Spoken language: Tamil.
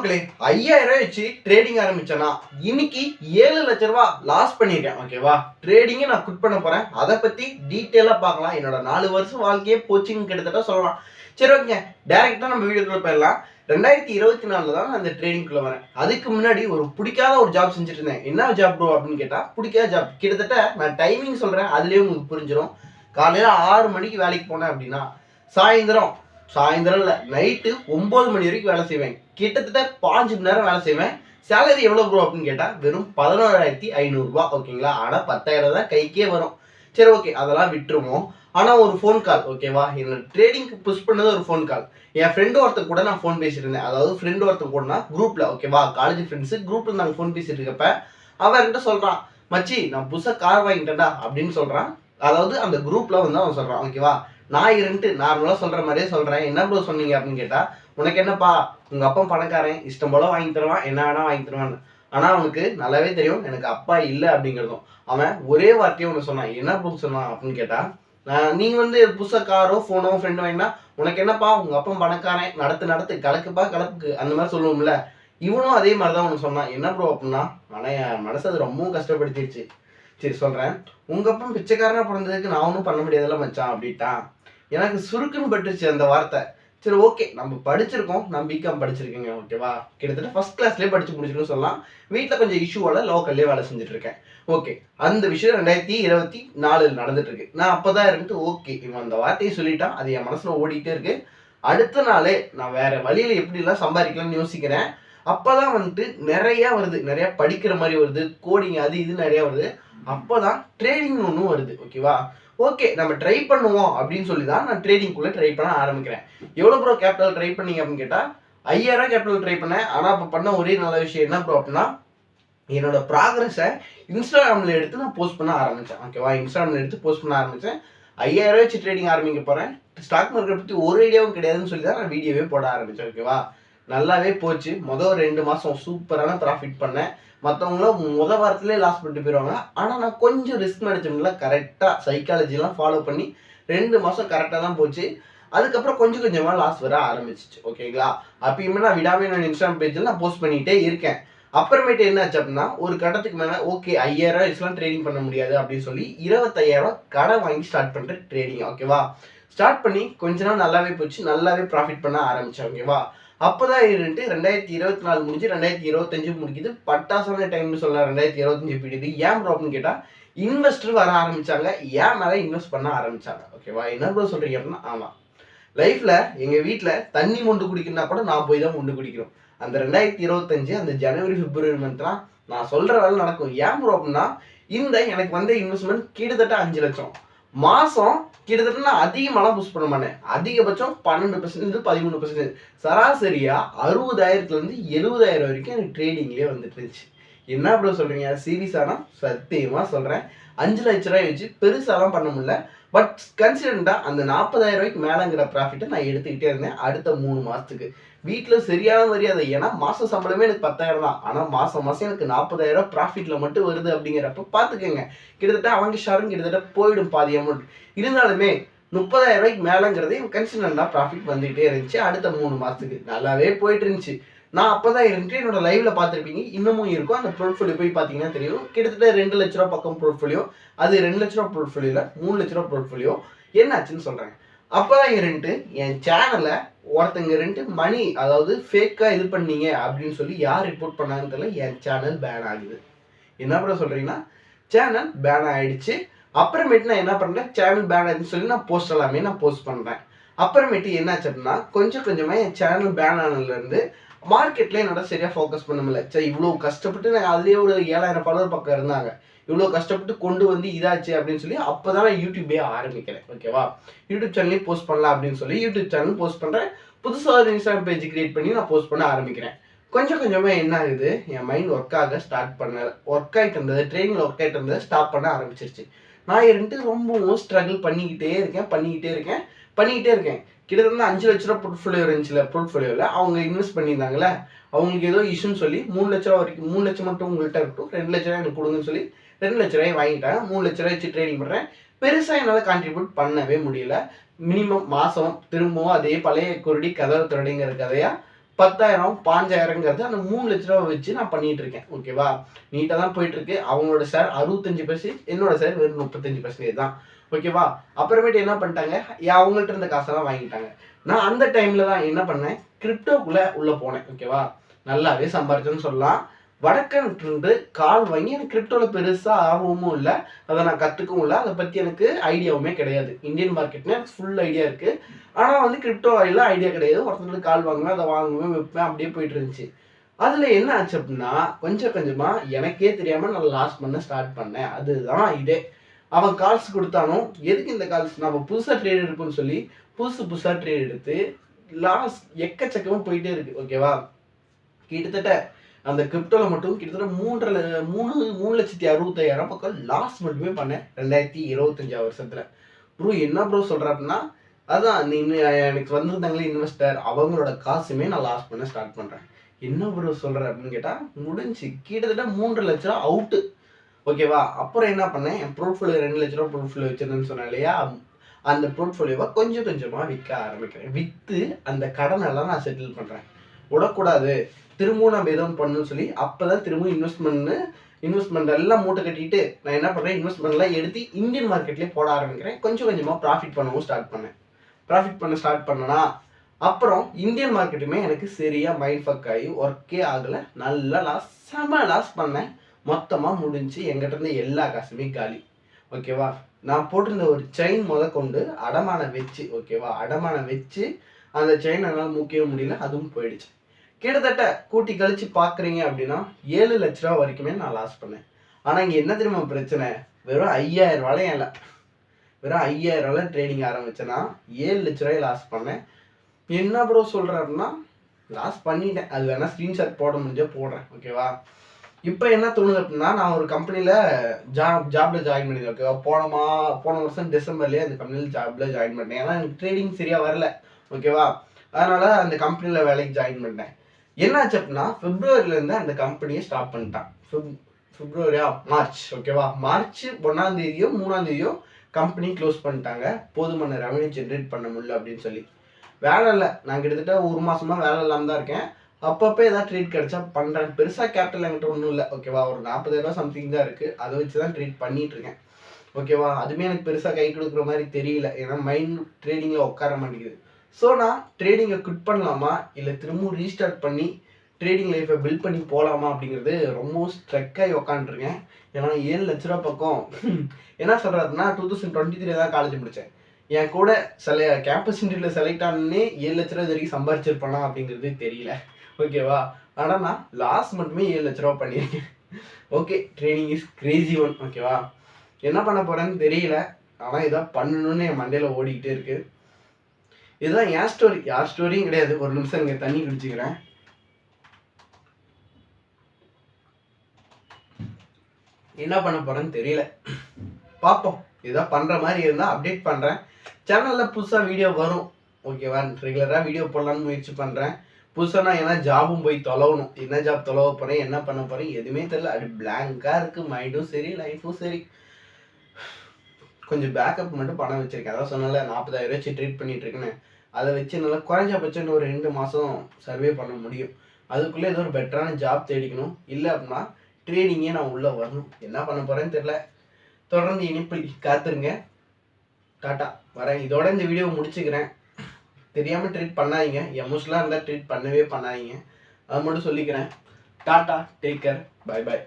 மக்களே 5000 ரூபாய் வச்சு ட்ரேடிங் ஆரம்பிச்சேன்னா இன்னைக்கு 7 லட்ச ரூபாய் லாஸ் பண்ணிருக்கேன். ஓகேவா? ட்ரேடிங்கை நான் குட் பண்ண போறேன். அதை பத்தி டீட்டெயிலா பார்க்கலாம். என்னோட 4 வருஷம் வாழ்க்கையே போச்சுன்னு கிட்டத்தட்ட சொல்லலாம். சரி, ஓகே, டைரக்டா நம்ம வீடியோக்குள்ள போயிடலாம். 2024 தான் அந்த ட்ரேடிங்குள்ள வரேன். அதுக்கு முன்னாடி ஒரு பிடிக்காத ஒரு ஜாப் செஞ்சுட்டு இருந்தேன். என்ன ஜாப் ப்ரோ அப்படின்னு கேட்டா, பிடிக்காத ஜாப். கிட்டத்தட்ட நான் டைமிங் சொல்றேன், அதுலயே உங்களுக்கு புரிஞ்சிடும். காலையில 6 மணிக்கு வேலைக்கு போனேன் அப்படின்னா சாயந்தரம் இல்ல நைட்டு 9 மணி வரைக்கும் வேலை செய்வேன். கிட்டத்தட்ட 5 மணி நேரம் வேலை செய்வேன். சேலரி எவ்வளவு ப்ரோ அப்படின்னு கேட்டா வெறும் 11,500 ரூபாய். ஓகேங்களா? ஆனா 10,000 தான் கைக்கே வரும். சரி, ஓகே, அதெல்லாம் விட்டுருவோம். ஆனா ஒரு ஃபோன் கால், ஓகேவா, என்ன ட்ரேடிங்க்கு புஷ் பண்ணது ஒரு ஃபோன் கால். என் ஃப்ரெண்டு ஒருத்தர் கூட நான் ஃபோன் பேசிட்டு இருந்தேன். அதாவது ஃப்ரெண்டு ஒருத்தர் கூடனா குரூப்ல, ஓகேவா, காலேஜ் ஃப்ரெண்ட்ஸ் குரூப்ல நாங்கள் ஃபோன் பேசிட்டு இருக்கப்ப அவன் என்கிட்ட சொல்றான், மச்சி நான் புதுசா கார் வாங்கிட்டேன்டா அப்படின்னு சொல்றான். அதாவது அந்த குரூப்ல வந்து அவன் சொல்றான். ஓகேவா? நான் இருந்துட்டு நார்மலா சொல்ற மாதிரியே சொல்றேன். என்ன ப்ரோ சொன்னீங்க அப்படின்னு கேட்டா, உனக்கு என்னப்பா, உங்க அப்பா பணக்காரன், இஷ்டம் போல வாங்கி தருவான், என்ன வேணா வாங்கி தருவான்னு. ஆனா அவனுக்கு நல்லாவே தெரியும் எனக்கு அப்பா இல்லை அப்படிங்கிறதும். அவன் ஒரே வார்த்தையை ஒன்று சொன்னான். என்ன ப்ரோ சொன்னான் அப்படின்னு கேட்டா, நீங்க வந்து புதுசா காரோ போனோ ஃப்ரெண்டு வாங்கினா உனக்கு என்னப்பா, உங்க அப்பா பணக்காரன், நடத்து கலக்குப்பா கலப்புக்கு, அந்த மாதிரி சொல்லுவோம்ல. இவனும் அதே மாதிரிதான் ஒன்று சொன்னான். என்ன ப்ரோ அப்படின்னா, ஆனா என் மனசு அது ரொம்பவும் கஷ்டப்படுத்திடுச்சு. சரி சொல்றேன், உங்க அப்பா பிச்சைக்காரனா பிறந்ததுக்கு நான் ஒன்றும் பண்ண முடியாதுல்ல மச்சான் அப்படின்ட்டான். எனக்கு சுருக்குன்னு பட்டுருச்சு அந்த வார்த்தை. சரி, ஓகே, நம்ம படிச்சிருக்கோம். நான் பிகாம் படிச்சிருக்கேங்க. ஓகேவா? கிட்டத்தட்ட ஃபர்ஸ்ட் கிளாஸ்லேயே படிச்சு முடிச்சிருக்கேன்னு சொல்லலாம். வீட்டில் கொஞ்சம் இஷ்யூவால லோக்கல்லே வேலை செஞ்சுட்டு இருக்கேன். ஓகே, அந்த விஷயம் 2024 நடந்துட்டு இருக்கு. நான் அப்பதான் இருந்துட்டு, ஓகே, இவன் அந்த வார்த்தையை சொல்லிட்டான், அது என் மனசுல ஓடிட்டே இருக்கு. அடுத்த நாளே நான் வேற வழியில எப்படிலாம் சம்பாதிக்கலாம்னு யோசிக்கிறேன். அப்பதான் வந்துட்டு நிறைய வருது, நிறைய படிக்கிற மாதிரி வருது, கோடிங் அது இது நிறைய வருது. அப்பதான் ட்ரேடிங் ஒன்றும் வருது. ஓகேவா? ஓகே, நம்ம ட்ரை பண்ணுவோம் அப்படின்னு சொல்லி தான் நான் ட்ரேடிங்குள்ள ட்ரை பண்ண ஆரம்பிக்கிறேன். எவ்வளோ ப்ரோ கேபிட்டல் ட்ரை பண்ணீங்க அப்படின்னு கேட்டா 5000 கேபிட்டல் ட்ரை பண்ணேன். ஆனால் இப்போ பண்ண ஒரே நல்ல விஷயம் என்ன ப்ரோ அப்படின்னா, என்னோட ப்ராக்ரஸை இன்ஸ்டாகிராமில் எடுத்து நான் போஸ்ட் பண்ண ஆரம்பித்தேன். ஓகேவா? இன்ஸ்டாகிராமில் எடுத்து போஸ்ட் பண்ண ஆரம்பித்தேன். 5000 வச்சு ட்ரேடிங் ஆரம்பிக்க போகிறேன். ஸ்டாக் மார்க்கெட் பற்றி ஒரு ஐடியாவும் கிடையாதுன்னு சொல்லி தான் நான் வீடியோவே போட ஆரம்பித்தேன். ஓகேவா? நல்லாவே போச்சு. மொதல் 2 மாதம் சூப்பரான ப்ராஃபிட் பண்ணேன். மற்றவங்களும் முதல் வாரத்திலே லாஸ் பண்ணிட்டு போயிடுவாங்க. ஆனால் நான் கொஞ்சம் ரிஸ்க் மேனேஜ்மெண்ட்ல கரெக்டாக சைக்காலஜிலாம் ஃபாலோ பண்ணி 2 மாதம் கரெக்டாக தான் போச்சு. அதுக்கப்புறம் கொஞ்சம் கொஞ்சமாக லாஸ் வர ஆரம்பிச்சிச்சு. ஓகேங்களா? அப்பயுமே நான் விடாமல் என்னோட இன்ஸ்டாகிராம் பேஜில் நான் போஸ்ட் பண்ணிகிட்டே இருக்கேன். அப்புறமேட்டு என்ன ஆச்சு அப்படின்னா, ஒரு கட்டத்துக்கு மேலே ஓகே 5000 வச்சுலாம் ட்ரேடிங் பண்ண முடியாது அப்படின்னு சொல்லி 25,000 கடன் வாங்கி ஸ்டார்ட் பண்ணுறேன் ட்ரேடிங். ஓகேவா? ஸ்டார்ட் பண்ணி கொஞ்ச நாள் நல்லாவே போச்சு. நல்லாவே ப்ராஃபிட் பண்ண ஆரம்பித்தேன். ஓகேவா? அப்போதான் இருந்துட்டு 2024 முடிஞ்சு 2025 முடிக்குது. பட்டாசான டைம்னு சொல்லலாம். 2025 பீரியட். ஏன் ப்ரோ அப்படின்னு கேட்டால், இன்வெஸ்டர் வர ஆரம்பிச்சாங்க. ஏன் மேலே இன்வெஸ்ட் பண்ண ஆரம்பிச்சாங்க. ஓகேவா? என்ன ப்ரோ சொல்றீங்க அப்படின்னா, ஆமாம், லைஃப்ல எங்க வீட்டில் தண்ணி மொண்டு குடிக்கணும்னா கூட நான் போய் தான் மொண்டு குடிக்கிறோம். அந்த 2025 அந்த ஜனவரி பிப்ரவரி மந்த்லாம் நான் சொல்ற வேலை நடக்கும். ஏன் ப்ரோ அப்படின்னா, இந்த எனக்கு வந்த இன்வெஸ்ட்மெண்ட் கிட்டத்தட்ட 5 லட்சம். மாசம் கிட்டத்தட்ட நான் அதிகமாலாம் புஷ் பண்ண மாட்டேன். அதிகபட்சம் 12% 13%. சராசரியா 60,000 70,000 வரைக்கும் எனக்கு ட்ரேடிங்லேயே வந்துட்டு இருந்துச்சு. என்ன ப்ரோ சொல்றீங்க? சீரியஸானா சத்தியமா சொல்றேன். 5 லட்ச ரூபாய் வச்சு பெருசாலாம் பண்ண முடியல. பட் கன்சிடண்டா அந்த 40,000 ரூபாய்க்கு மேலங்கிற ப்ராஃபிட்டை நான் எடுத்துக்கிட்டே இருந்தேன் அடுத்த 3 மாசத்துக்கு. வீட்டில் சரியான மரியாதை. ஏன்னா மாசம் சம்பளமே எனக்கு 10,000 தான். ஆனால் மாசம் எனக்கு 40,000 ப்ராஃபிட்ல மட்டும் வருது அப்படிங்கிறப்ப பார்த்துக்கோங்க. கிட்டத்தட்ட அவங்க ஷாரும் கிட்டத்தட்ட போயிடும் பாதி அமௌண்ட். இருந்தாலுமே 30,000 ரூபாய்க்கு மேலங்கிறதே கன்சிடண்டா ப்ராஃபிட் வந்துகிட்டே இருந்துச்சு. அடுத்த 3 மாசத்துக்கு நல்லாவே போயிட்டு இருந்துச்சு. நான் அப்பதான் இருந்துட்டு என்னோட லைவ்ல பார்த்துருப்பீங்க, இன்னமும் இருக்கும். அந்த போர்ட்ஃபோலியோ போய் பார்த்தீங்கன்னா தெரியும். கிட்டத்தட்ட 2 லட்ச ரூபா பக்கம் போர்ட்ஃபோலியோ. அது 2 லட்ச ரூபா போர்ட்ஃபோலியோல 3 லட்ச ரூபா போர்ட்ஃபோலியோ. என்னாச்சுன்னு சொல்றேன். அப்பதான் இருந்துட்டு என் சேனலை ஒருத்தங்க இருந்துட்டு மணி, அதாவது ஃபேக்கா இது பண்ணீங்க அப்படின்னு சொல்லி யார் ரிப்போர்ட் பண்ணாங்கன்னு தெரியல, என் சேனல் பேன் ஆகுது. என்ன ப்ரோ சொல்றீங்கன்னா, சேனல் பேன் ஆயிடுச்சு. அப்புறமேட்டு நான் என்ன பண்றேன், சேனல் பேன் ஆயிடுச்சுன்னு சொல்லி நான் போஸ்ட் எல்லாமே நான் போஸ்ட் பண்றேன். அப்புறமேட்டு என்னாச்சு அப்படின்னா, கொஞ்சம் கொஞ்சமா என் சேனல் பேன் ஆனதுல இருந்து மார்க்கெட்ல என்னோட சரியா ஃபோக்கஸ் பண்ண முடியல. சரி, இவ்வளோ கஷ்டப்பட்டு நான் அதுலேயே ஒரு 7,000 ஃபாலோவர் பக்கம் இருந்தாங்க. இவ்வளோ கஷ்டப்பட்டு கொண்டு வந்து இதாச்சு அப்படின்னு சொல்லி அப்போதான் நான் யூடியூபே ஆரம்பிக்கிறேன். ஓகேவா? யூடியூப் சேனல்லையும் போஸ்ட் பண்ணலாம் அப்படின்னு சொல்லி யூடியூப் சேனல் போஸ்ட் பண்ணுறேன். புதுசாக ஒரு இன்ஸ்டாகிராம் பேஜ் கிரியேட் பண்ணி நான் போஸ்ட் பண்ண ஆரம்பிக்கிறேன். கொஞ்சம் கொஞ்சமாக என்ன ஆகுது, என் மைண்ட் ஒர்க் ஆக ஸ்டார்ட் பண்ண, ஒர்க் ஆகிட்டு இருந்தது, ட்ரெயினில் ஒர்க் ஆகிட்டு இருந்தது ஸ்டாப் பண்ண ஆரம்பிச்சிருச்சு. நான் இருந்துட்டு ரொம்பவும் ஸ்ட்ரகிள் பண்ணிக்கிட்டே இருக்கேன். கிட்டத்தட்ட 5 லட்ச ரூபா போர்ட்ஃபோலியோ இருந்துச்சுல, போர்ட்ஃபோலியோவில் அவங்க இன்வெஸ்ட் பண்ணியிருந்தாங்களே, அவங்களுக்கு ஏதோ இஷ்யூன்னு சொல்லி 3 லட்ச ரூபா வரைக்கும், 3 லட்சம் மட்டும் உங்கள்கிட்ட இருக்கட்டும், 2 லட்ச ரூபா எனக்கு கொடுங்கன்னு சொல்லி 2 லட்ச ரூபாய் வாங்கிட்டாங்க. 3 லட்ச ரூபாய் வச்சு ட்ரேடிங் பண்ணுறேன். பெருசாக என்னால் கான்ட்ரிபியூட் பண்ணவே முடியல. மினிமம் மாதம் திரும்பவும் அதே பழைய குருடி கதவை திருடிங்கிற கதையாக 10,000 5,000ங்கிறது அந்த 3 லட்ச ரூபா வச்சு நான் பண்ணிட்டு இருக்கேன். ஓகேவா? நீட்டாக தான் போயிட்டு இருக்கு. அவங்களோட ஷேர் 65%, என்னோட ஷேர் வெறும் 35% தான். ஓகேவா? அப்புறமேட்டு என்ன பண்ணிட்டாங்க, அவங்கள்ட்ட இருந்த காசெல்லாம் வாங்கிட்டாங்க. நான் அந்த டைம்ல தான் என்ன பண்ணேன், கிரிப்டோக்குள்ள உள்ள போனேன். ஓகேவா? நல்லாவே சம்பாரிச்சேன்னு சொல்லலாம். வடக்கன்ட்டு கால் வாங்கி எனக்கு கிரிப்டோல பெருசா ஆர்வமும் இல்லை, அதை நான் கற்றுக்கவும் இல்லை, அதை பற்றி எனக்கு ஐடியாவுமே கிடையாது. இந்தியன் மார்க்கெட்னா எனக்கு ஃபுல் ஐடியா இருக்கு. ஆனால் வந்து கிரிப்டோ எல்லாம் ஐடியா கிடையாது. ஒருத்தருக்கு கால் வாங்குவேன், அதை வாங்குவேன், விற்பேன், அப்படியே போயிட்டு இருந்துச்சு. அதில் என்ன ஆச்சு அப்படின்னா, கொஞ்சம் கொஞ்சமாக எனக்கே தெரியாமல் நான் லாஸ் பண்ண ஸ்டார்ட் பண்ணேன். அதுதான் இதே. அவன் கால்ஸ் கொடுத்தானோ, எதுக்கு இந்த கால்ஸ், நம்ம புதுசாக ட்ரேட் எடுப்போம்னு சொல்லி புதுசாக ட்ரேட் எடுத்து லாஸ் எக்கச்சக்கமாக போயிட்டே இருக்கு. ஓகேவா? கிட்டத்தட்ட அந்த கிரிப்டோவில் மட்டும் கிட்டத்தட்ட 3,60,000 பக்கம் லாஸ் மட்டுமே பண்ணேன் 2025 வருஷத்தில். ப்ரோ என்ன ப்ரோ சொல்கிற அப்படின்னா, அதான் நீ எனக்கு வந்திருந்தாங்களே இன்வெஸ்டர், அவங்களோட காசுமே நான் லாஸ் பண்ண ஸ்டார்ட் பண்ணுறேன். என்ன ப்ரோ சொல்கிற அப்படின்னு கேட்டால், முடிஞ்சு கிட்டத்தட்ட 3,00,000 ரூபா அவுட்டு. ஓகேவா? அப்புறம் என்ன பண்ணேன், என் போர்ட்ஃபோலியோ 2 லட்ச ரூபா போர்ட்ஃபோலியோ வச்சிருந்தேன்னு சொன்னேன் இல்லையா, அந்த போர்ட்ஃபோலியோவை கொஞ்சம் கொஞ்சமாக விற்க ஆரம்பிக்கிறேன். விற்று அந்த கடனெல்லாம் நான் செட்டில் பண்ணுறேன். விடக்கூடாது, திரும்பவும் நம்ம எதுவும் பண்ணணும்னு சொல்லி அப்போதான் திரும்பவும் இன்வெஸ்ட்மெண்ட் எல்லாம் மூட்டை கட்டிட்டு நான் என்ன பண்ணுறேன், இன்வெஸ்ட்மெண்ட்லாம் எடுத்து இந்தியன் மார்க்கெட்லேயே போட ஆரம்பிக்கிறேன். கொஞ்சம் கொஞ்சமாக ப்ராஃபிட் பண்ணவும் ஸ்டார்ட் பண்ணேன். ப்ராஃபிட் பண்ண ஸ்டார்ட் பண்ணனா அப்புறம் இந்தியன் மார்க்கெட்டுமே எனக்கு சரியாக மைண்ட் ஃபக் ஆகி ஒர்க்கே ஆகலை. நல்லா செம லாஸ் பண்ணேன். மொத்தமாக முடிஞ்சு எங்கிட்ட இருந்த எல்லா காசுமே காலி. ஓகேவா? நான் போட்டிருந்த ஒரு செயின் கொண்டு அடமானம் வச்சு, ஓகேவா, அடமானம் வச்சு அந்த செயின் என்னால் முக்கிய முடியல, அதுவும் போயிடுச்சு. கிட்டத்தட்ட கூட்டி கழிச்சு பார்க்குறீங்க அப்படின்னா 7 லட்ச ரூபா வரைக்குமே நான் லாஸ் பண்ணேன். ஆனால் இங்கே என்ன தெரியுமா பிரச்சனை, வெறும் 5,000 ரூபாயும் இல்லை, வெறும் 5,000 ரூபாய் ட்ரேடிங் ஆரம்பிச்சேன்னா 7 லட்ச ரூபாய் லாஸ் பண்ணேன். என்ன ப்ரோ சொல்கிறேன் அப்படின்னா, லாஸ் பண்ணிட்டேன். அது வேணால் ஸ்க்ரீன்ஷாட் போட முடிஞ்சா போடுறேன். ஓகேவா? இப்போ என்ன தோணுது அப்படின்னா, நான் ஒரு கம்பெனியில் ஜாப்ல ஜாயின் பண்ணியிருக்கேன். ஓகேவா? போன வருஷம் டிசம்பர்லேயே அந்த கம்பெனியில் ஜாப்ல ஜாயின் பண்ணேன். ஏன்னா எனக்கு ட்ரேடிங் சரியாக வரல. ஓகேவா? அதனால் அந்த கம்பெனியில் வேலைக்கு ஜாயின் பண்ணேன். என்னாச்சு அப்படின்னா, பிப்ரவரியிலேருந்து அந்த கம்பெனியை ஸ்டாப் பண்ணிட்டான். பிப்ரவரியா மார்ச், ஓகேவா, மார்ச் 1ஆம் தேதியோ 3ஆம் தேதியோ கம்பெனி க்ளோஸ் பண்ணிட்டாங்க. போதுமான ரெவன்யூ ஜென்ரேட் பண்ண முடியல அப்படின்னு சொல்லி. வேலை இல்லை, நான் கிட்டத்தட்ட 1 மாசமா வேலை இல்லாமல் தான் இருக்கேன். அப்பப்போ ஏதாவது ட்ரீட் கிடைச்சா பண்ணுறேன். பெருசாக கேபிட்டல் என்கிட்ட ஒன்றும் இல்லை. ஓகேவா? ஒரு 40,000 சம்திங் தான் இருக்குது. அதை வச்சு தான் ட்ரீட் பண்ணிட்டு இருக்கேன். ஓகேவா? அதுவுமே எனக்கு பெருசாக கை கொடுக்குற மாதிரி தெரியல. ஏன்னா மைண்ட் ட்ரேடிங்கில் உட்கார மாட்டேங்குது. ஸோ நான் ட்ரேடிங்கை குவிட் பண்ணலாமா, இல்லை திரும்பவும் ரீஸ்டார்ட் பண்ணி ட்ரேடிங் லைஃப்பை பில்ட் பண்ணி போகலாமா அப்படிங்கிறது ரொம்பவும் ஸ்ட்ரெக்காகி உக்காந்துருக்கேன். ஏன்னா 7 லட்ச ரூபா பக்கம் என்ன சொல்கிறதுனா, 2023 தான் காலேஜ் முடித்தேன். என் கூட கேம்பஸ் இன்டர்வியூவில் செலக்ட் ஆனே 7 லட்ச ரூபா இது வரைக்கும் சம்பாரிச்சிருப்பேனா அப்படிங்கிறது தெரியல. ஓகேவா? ஆனால் நான் லாஸ் மட்டுமே 7 லட்ச ரூபா பண்ணியிருக்கேன். Okay, trading is Crazy one. ஓகேவா? என்ன பண்ண போகிறேன்னு தெரியல. ஆனால் இதான் பண்ணணும்னு என் மண்டையில் ஓடிக்கிட்டே இருக்குது. இதுதான் என் ஸ்டோரி. யார் ஸ்டோரியும் கிடையாது. ஒரு நிமிஷம் இங்கே தண்ணி குடிச்சுக்கிறேன். என்ன பண்ண போறேன்னு தெரியல, பார்ப்போம். இதான் பண்ற மாதிரி இருந்தால் அப்டேட் பண்ணுறேன். சேனலில் புதுசாக வீடியோ வரும். ஓகேவா? ரெகுலராக வீடியோ போடலான்னு முயற்சி பண்ணுறேன். புதுசாக நான் ஏன்னா ஜாபும் போய் தொலைவணும். என்ன ஜாப் தொலைவ போகிறேன், என்ன பண்ண போகிறேன் எதுவுமே தெரியல. அது பிளாங்காக இருக்குது. மைண்டும் சரி, லைஃபும் சரி. கொஞ்சம் பேக்கப் மட்டும் பணம் வச்சுருக்கேன். அதான் சொன்னால 40,000 வச்சு ட்ரீட் பண்ணிட்டு இருக்கேன்னு. அதை வச்சு நல்லா குறைஞ்சபட்சம் ஒரு 2 மாதம் சர்வே பண்ண முடியும். அதுக்குள்ளே ஏதோ ஒரு பெட்டரான ஜாப் தேடிக்கணும். இல்லை அப்படின்னா ட்ரேடிங்கே நான் உள்ளே வரணும். என்ன பண்ண போகிறேன்னு தெரியல. தொடர்ந்து இனிப்பில் காத்துருங்க. டாட்டா, வரேன். இதோட இந்த வீடியோ முடிச்சுக்கிறேன். தெரியாமல் ட்ரீட் பண்ணாதீங்க. எமோஷனலாக இருந்தால் ட்ரீட் பண்ணவே பண்ணாதீங்க. அது மட்டும் சொல்லிக்கிறேன். Tata, take care, bye bye.